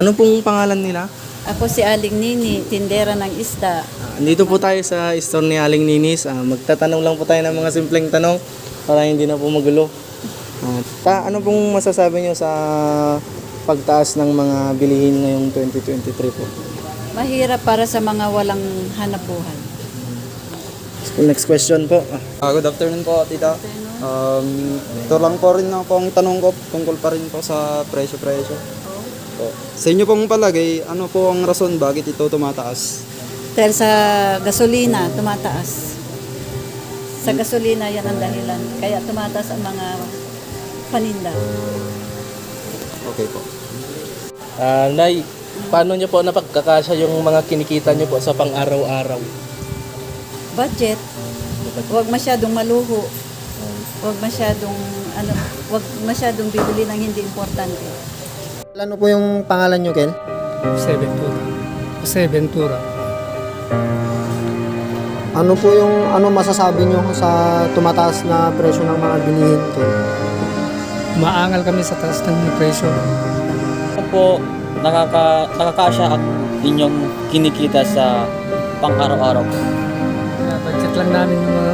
Ano pong pangalan nila? Ako si Aling Nini, tindera ng isda. Andito po tayo sa store ni Aling Ninis. Magtatanong lang po tayo ng mga simpleng tanong para hindi na po magulo. Ano pong masasabi nyo sa pagtaas ng mga bilihin ngayong 2023 po? Mahirap para sa mga walang hanap buhay. Next question po. Good afternoon po, tita. Ito lang po rin po ang tanong ko tungkol pa rin po sa presyo-presyo. Po. Sa inyo pong palagay, ano po ang rason bakit ito tumataas? Dahil sa gasolina, tumataas. Sa gasolina, yan ang dahilan. Kaya tumataas ang mga paninda. Okay po. Nay, paano niyo po napagkakasya yung mga kinikita niyo po sa pang-araw-araw? Budget. Huwag masyadong maluho. Huwag masyadong bibili ng hindi importante. Ano po yung pangalan nyo, Ken? Ventura. Ano po yung masasabi nyo sa tumataas na presyo ng mga bilihin, Ken? Maangal kami sa taas ng presyo. Ano po nakakasya ang inyong kinikita sa pang-araw-araw? Kaya budget lang namin yung mga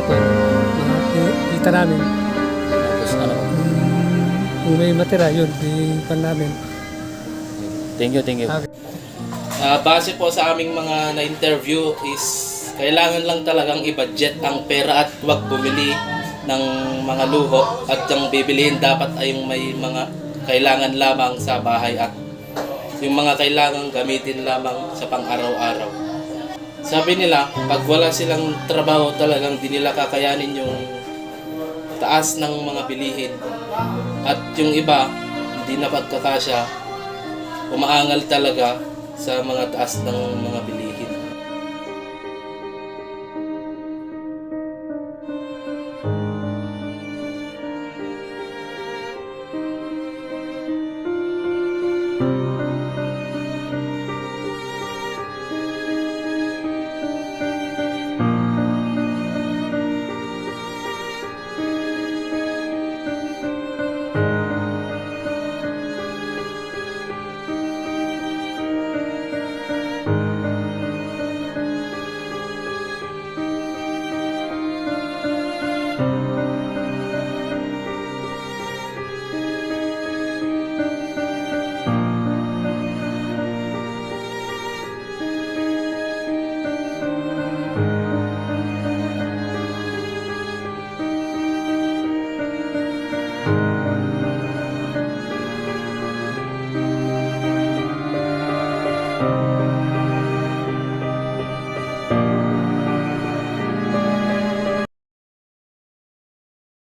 kita namin. Tapos ano po? Kung may matira, yun, di pa namin. Thank you. Base po sa aming mga na-interview is kailangan lang talagang i-budget ang pera at huwag bumili ng mga luho at yung bibilihin dapat ay yung may mga kailangan lamang sa bahay at yung mga kailangan gamitin lamang sa pang-araw-araw. Sabi nila, pag wala silang trabaho talagang di nila kakayanin yung taas ng mga bilihin at yung iba hindi na pagkakasya, umaangal talaga sa mga taas ng mga bilihin.